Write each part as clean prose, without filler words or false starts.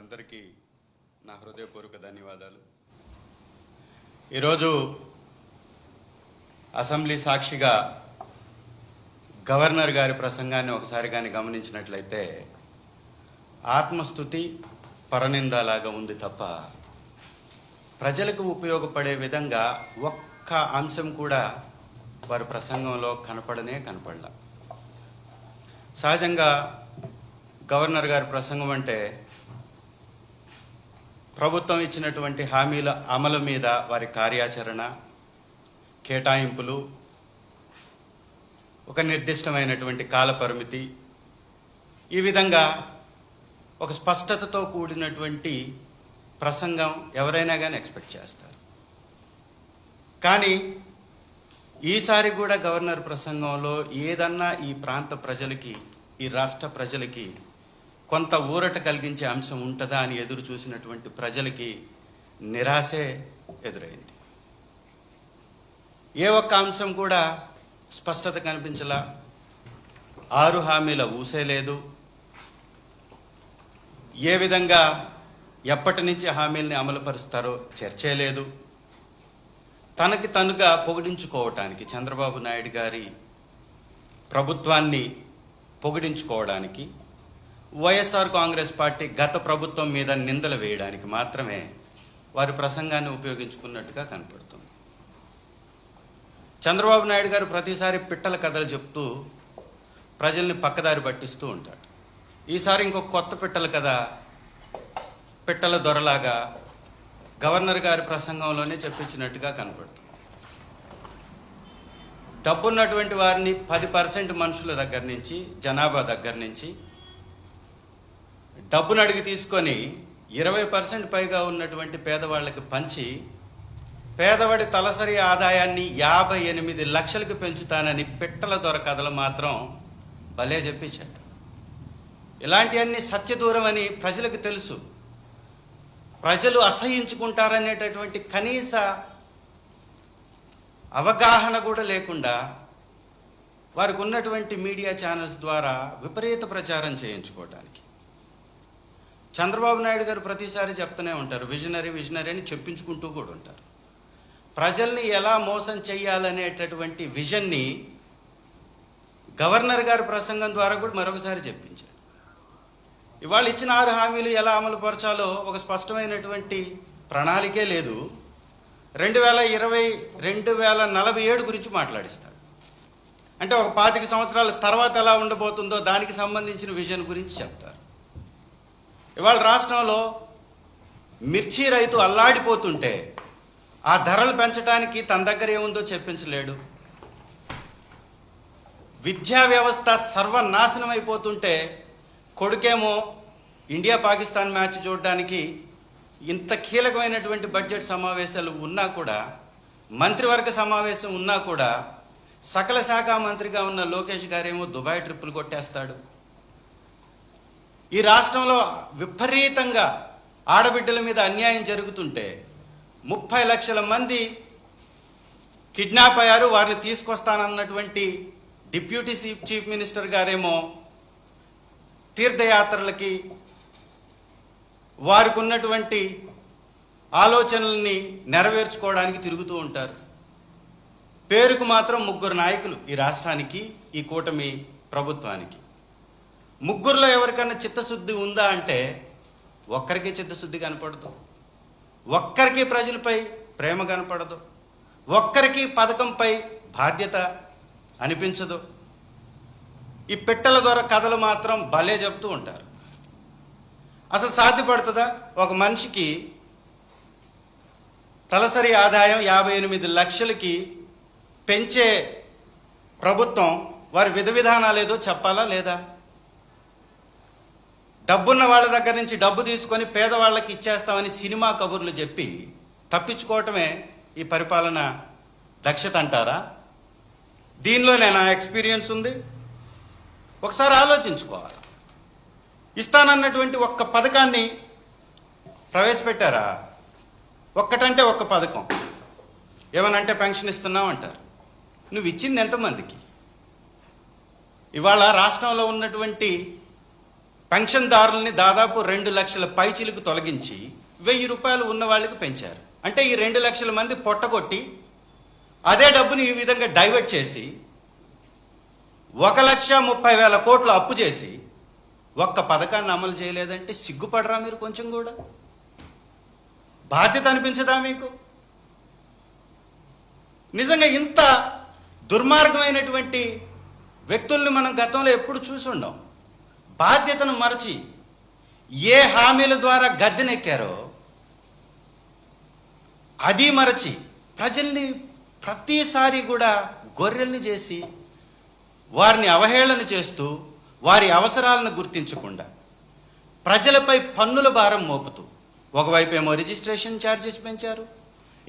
పెద్దలందరికీ నా హృదయపూర్వక ధన్యవాదాలు. ఈరోజు అసెంబ్లీ సాక్షిగా గవర్నర్ గారి ప్రసంగాన్ని ఒకసారి కానీ గమనించినట్లయితే ఆత్మస్తుతి పరనిందలాగా ఉంది తప్ప ప్రజలకు ఉపయోగపడే విధంగా ఒక్క అంశం కూడా వారి ప్రసంగంలో కనపడలా. సహజంగా గవర్నర్ గారి ప్రసంగం అంటే ప్రభుత్వం ఇచ్చినటువంటి హామీల అమలు మీద వారి కార్యాచరణ, కేటాయింపులు, ఒక నిర్దిష్టమైనటువంటి కాల పరిమితి, ఈ విధంగా ఒక స్పష్టతతో కూడినటువంటి ప్రసంగం ఎవరైనా కానీ ఎక్స్పెక్ట్ చేస్తారు. కానీ ఈసారి కూడా గవర్నర్ ప్రసంగంలో ఏదన్నా ఈ ప్రాంత ప్రజలకి, ఈ రాష్ట్ర ప్రజలకి కొంత ఊరట కలిగించే అంశం ఉంటుందా అని ఎదురు చూసినటువంటి ప్రజలకి నిరాశే ఎదురైంది. ఏ ఒక్క అంశం కూడా స్పష్టత కనిపించలా. 6 హామీల ఊసే లేదు. ఏ విధంగా ఎప్పటి నుంచి హామీల్ని అమలుపరుస్తారో చర్చే లేదు. తనకి తనుగా పొగిడించుకోవటానికి, చంద్రబాబు నాయుడు గారి ప్రభుత్వాన్ని పొగిడించుకోవడానికి, వైఎస్ఆర్ కాంగ్రెస్ పార్టీ గత ప్రభుత్వం మీద నిందలు వేయడానికి మాత్రమే వారి ప్రసంగాన్ని ఉపయోగించుకున్నట్టుగా కనపడుతుంది. చంద్రబాబు నాయుడు గారు ప్రతిసారి పిట్టల కథలు చెప్తూ ప్రజల్ని పక్కదారి పట్టిస్తూ ఉంటాడు. ఈసారి ఇంకొక కొత్త పిట్టల కథ, పిట్టల దొరలాగా గవర్నర్ గారి ప్రసంగంలోనే చెప్పించినట్టుగా కనపడుతుంది. డబ్బున్నటువంటి వారిని 10% మనుషుల దగ్గర నుంచి, జనాభా దగ్గర నుంచి డబ్బును అడిగి తీసుకొని 20% పైగా ఉన్నటువంటి పేదవాళ్ళకి పంచి పేదవాడి తలసరి ఆదాయాన్ని 58 లక్షలకు పెంచుతానని పిట్టల దొర కథలు మాత్రం భలే చెప్పించాడు. ఇలాంటివన్నీ సత్యదూరం అని ప్రజలకు తెలుసు. ప్రజలు అసహించుకుంటారనేటటువంటి కనీస అవగాహన కూడా లేకుండా వారికి ఉన్నటువంటి మీడియా ఛానల్స్ ద్వారా విపరీత ప్రచారం చేయించుకోవడానికి చంద్రబాబు నాయుడు గారు ప్రతిసారి చెప్తూనే ఉంటారు, విజనరీ అని చెప్పించుకుంటూ కూడా ఉంటారు. ప్రజల్ని ఎలా మోసం చేయాలనేటటువంటి విజన్ని గవర్నర్ గారి ప్రసంగం ద్వారా కూడా మరొకసారి చెప్పించారు. ఇవాళ ఇచ్చిన 6 హామీలు ఎలా అమలు పరచాలో ఒక స్పష్టమైనటువంటి ప్రణాళికే లేదు. 2047 గురించి మాట్లాడిస్తారు. అంటే ఒక 25 సంవత్సరాల తర్వాత ఎలా ఉండబోతుందో దానికి సంబంధించిన విజన్ గురించి చెప్తారు. ఇవాళ రాష్ట్రంలో మిర్చి రైతు అల్లాడిపోతుంటే ఆ ధరలు పెంచడానికి తన దగ్గర ఏముందో చెప్పించలేడు. విద్యా వ్యవస్థ సర్వనాశనం అయిపోతుంటే కొడుకేమో ఇండియా పాకిస్తాన్ మ్యాచ్ చూడడానికి ఇంత కీలకమైనటువంటి బడ్జెట్ సమావేశాలు ఉన్నా కూడా, మంత్రివర్గ సమావేశం ఉన్నా కూడా సకల శాఖ మంత్రిగా ఉన్న లోకేష్ గారేమో దుబాయ్ ట్రిప్పులు కొట్టేస్తాడు. ఈ రాష్ట్రంలో విపరీతంగా ఆడబిడ్డల మీద అన్యాయం జరుగుతుంటే 30 లక్షల మంది కిడ్నాప్ అయ్యారు, వారిని తీసుకొస్తానన్నటువంటి డిప్యూటీ చీఫ్ మినిస్టర్ గారేమో తీర్థయాత్రలకి వారికి ఉన్నటువంటి ఆలోచనల్ని నెరవేర్చుకోవడానికి తిరుగుతూ ఉంటారు. పేరుకు మాత్రం 3 నాయకులు ఈ రాష్ట్రానికి, ఈ కూటమి ప్రభుత్వానికి. 3లో ఎవరికన్నా చిత్తశుద్ధి ఉందా అంటే ఒక్కరికి చిత్తశుద్ధి కనపడదు, ఒక్కరికి ప్రజలపై ప్రేమ కనపడదు, ఒక్కరికి పథకంపై బాధ్యత అనిపించదు. ఈ పిట్టల ద్వారా కథలు మాత్రం భలే చెప్తూ ఉంటారు. అసలు సాధ్యపడుతుందా? ఒక మనిషికి తలసరి ఆదాయం 58 లక్షలకి పెంచే ప్రభుత్వం వారి విధానాలు ఏదో చెప్పాలా లేదా? డబ్బున్న వాళ్ళ దగ్గర నుంచి డబ్బు తీసుకొని పేదవాళ్ళకి ఇచ్చేస్తామని సినిమా కబుర్లు చెప్పి తప్పించుకోవటమే ఈ పరిపాలన దక్షత అంటారా? దీనిలోనే నా ఎక్స్పీరియన్స్ ఉంది. ఒకసారి ఆలోచించుకోవాలి. ఇస్తానన్నటువంటి ఒక్క పథకాన్ని ప్రవేశపెట్టారా? ఒక్కటంటే ఒక్క పథకం. ఏమనంటే పెన్షన్ ఇస్తున్నావు అంటారు. నువ్వు ఇచ్చింది ఎంతమందికి? ఇవాళ రాష్ట్రంలో ఉన్నటువంటి పెన్షన్దారుల్ని దాదాపు 2 లక్షల పైచిలకు తొలగించి 1000 రూపాయలు ఉన్న వాళ్ళకి పెంచారు. అంటే ఈ 2 లక్షల మంది పొట్టగొట్టి అదే డబ్బుని ఈ విధంగా డైవర్ట్ చేసి 1,30,000 కోట్లు అప్పు చేసి ఒక్క పథకాన్ని అమలు చేయలేదంటే సిగ్గుపడరా మీరు? కొంచెం కూడా బాధ్యత అనిపించదా మీకు? నిజంగా ఇంత దుర్మార్గమైనటువంటి వ్యక్తుల్ని మనం గతంలో ఎప్పుడు చూసి ఉండం. బాధ్యతను మరచి ఏ హామీల ద్వారా గద్దెనెక్కారో అది మరచి ప్రజల్ని ప్రతిసారి కూడా గొర్రెల్ని చేసి వారిని అవహేళన చేస్తూ వారి అవసరాలను గుర్తించకుండా ప్రజలపై పన్నుల భారం మోపుతూ ఒకవైపు ఏమో రిజిస్ట్రేషన్ ఛార్జెస్ పెంచారు,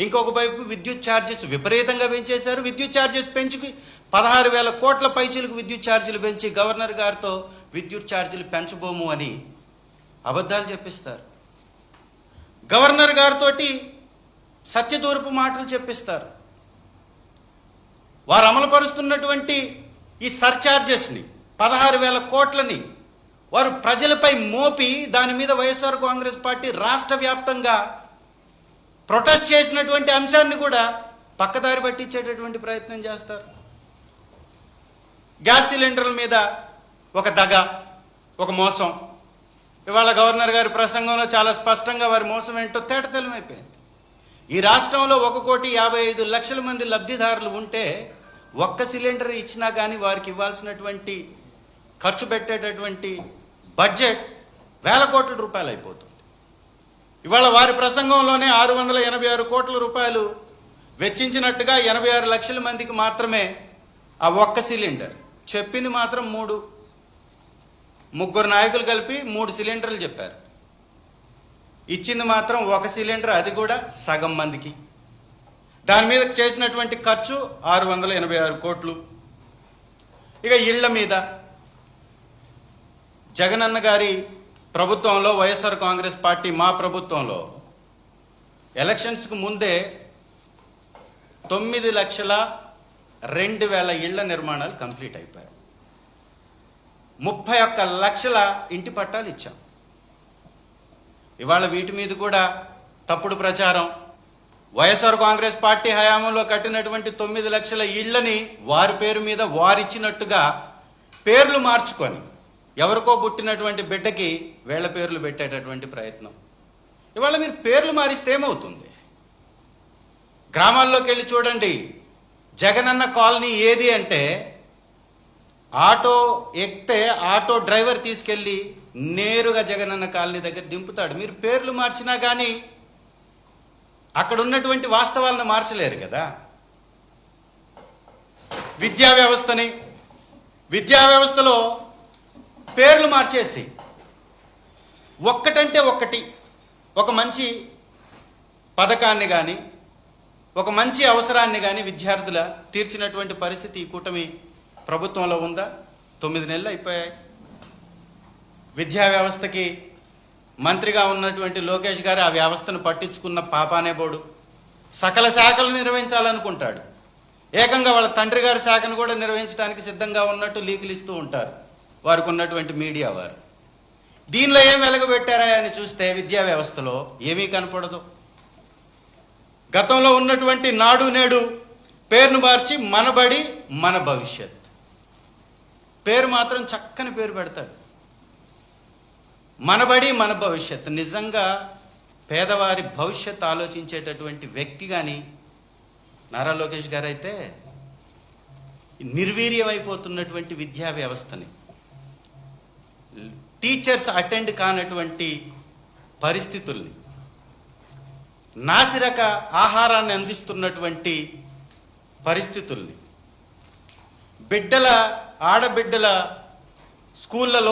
ఇంకొక వైపు విద్యుత్ ఛార్జెస్ విపరీతంగా పెంచేశారు. విద్యుత్ ఛార్జెస్ పెంచుకి 16,000 కోట్ల పైచీలకు విద్యుత్ ఛార్జీలు పెంచి గవర్నర్ గారితో విద్యుత్ ఛార్జీలు పెంచబోము అని అబద్ధాలు చెప్పిస్తారు. గవర్నర్ గారితో సత్యదూరపు మాటలు చెప్పిస్తారు. వారు అమలుపరుస్తున్నటువంటి ఈ సర్ఛార్జెస్ని 16,000 కోట్లని వారు ప్రజలపై మోపి దాని మీద వైఎస్ఆర్ కాంగ్రెస్ పార్టీ రాష్ట్ర వ్యాప్తంగా ప్రొటెస్ట్ చేసినటువంటి అంశాన్ని కూడా పక్కదారి పట్టించేటటువంటి ప్రయత్నం చేస్తారు. గ్యాస్ సిలిండర్ల మీద ఒక దగ, ఒక మోసం. ఇవాళ గవర్నర్ గారి ప్రసంగంలో చాలా స్పష్టంగా వారి మోసం ఏంటో తేటతెల్లమైపోయింది. ఈ రాష్ట్రంలో 1,55,00,000 మంది లబ్ధిదారులు ఉంటే ఒక్క సిలిండర్ ఇచ్చినా కానీ వారికి ఇవ్వాల్సినటువంటి ఖర్చు పెట్టేటటువంటి బడ్జెట్ 1,000 కోట్ల రూపాయలు అయిపోతుంది. ఇవాళ వారి ప్రసంగంలోనే 686 కోట్ల రూపాయలు వెచ్చించినట్టుగా 86 లక్షల మందికి మాత్రమే ఆ ఒక్క సిలిండర్. చెప్పింది మాత్రం 3 నాయకులు కలిపి 3 సిలిండర్లు చెప్పారు. ఇచ్చింది మాత్రం ఒక సిలిండర్, అది కూడా సగం మందికి. దాని మీద చేసినటువంటి ఖర్చు 686 కోట్లు. ఇక ఇళ్ల మీద జగనన్న గారి ప్రభుత్వంలో, వైఎస్ఆర్ కాంగ్రెస్ పార్టీ మా ప్రభుత్వంలో ఎలక్షన్స్కి ముందే 9,02,000 ఇళ్ల నిర్మాణాలు కంప్లీట్ అయిపోయాయి. 31 లక్షల ఇంటి పట్టాలు ఇచ్చాం. ఇవాళ వీటి మీద కూడా తప్పుడు ప్రచారం. వైఎస్ఆర్ కాంగ్రెస్ పార్టీ హయాంలో కట్టినటువంటి 9 లక్షల ఇళ్లని వారి పేరు మీద వారిచ్చినట్టుగా పేర్లు మార్చుకొని ఎవరికో పుట్టినటువంటి బిడ్డకి వేళ్ల పేర్లు పెట్టేటటువంటి ప్రయత్నం. ఇవాళ మీరు పేర్లు మారిస్తే ఏమవుతుంది? గ్రామాల్లోకి వెళ్ళి చూడండి. జగనన్న కాలనీ ఏది అంటే ఆటో ఎక్కితే ఆటో డ్రైవర్ తీసుకెళ్ళి నేరుగా జగనన్న కాలనీ దగ్గర దింపుతాడు. మీరు పేర్లు మార్చినా కానీ అక్కడ ఉన్నటువంటి వాస్తవాలను మార్చలేరు కదా. విద్యా వ్యవస్థలో పేర్లు మార్చేసి ఒక్కటంటే ఒక్కటి ఒక మంచి పథకాన్ని కానీ ఒక మంచి అవసరాన్ని కానీ విద్యార్థుల తీర్చినటువంటి పరిస్థితి ఈ కూటమి ప్రభుత్వంలో ఉందా? 9 నెలలు అయిపోయాయి. విద్యా వ్యవస్థకి మంత్రిగా ఉన్నటువంటి లోకేష్ గారు ఆ వ్యవస్థను పట్టించుకున్న పాపానే పోడు. సకల శాఖలు నిర్వహించాలనుకుంటాడు. ఏకంగా వాళ్ళ తండ్రి గారి శాఖను కూడా నిర్వహించడానికి సిద్ధంగా ఉన్నట్టు లీకులు ఇస్తూ ఉంటారు వారికి ఉన్నటువంటి మీడియా వారు. దీనిలో ఏం వెలగబెట్టారా అని చూస్తే విద్యా వ్యవస్థలో ఏమీ కనపడదు. గతంలో ఉన్నటువంటి నాడు నేడు పేరును మార్చి మనబడి మన భవిష్యత్ పేరు మాత్రం చక్కని పేరు పెడతాడు. మనబడి మన భవిష్యత్. నిజంగా పేదవారి భవిష్యత్ ఆలోచించేటటువంటి వ్యక్తి కానీ నారా లోకేష్ గారు అయితే నిర్వీర్యమైపోతున్నటువంటి విద్యా వ్యవస్థని, టీచర్స్ అటెండ్ కానటువంటి పరిస్థితుల్ని, నాసిరక ఆహారాన్ని అందిస్తున్నటువంటి పరిస్థితుల్ని, ఆడబిడ్డల స్కూళ్ళలో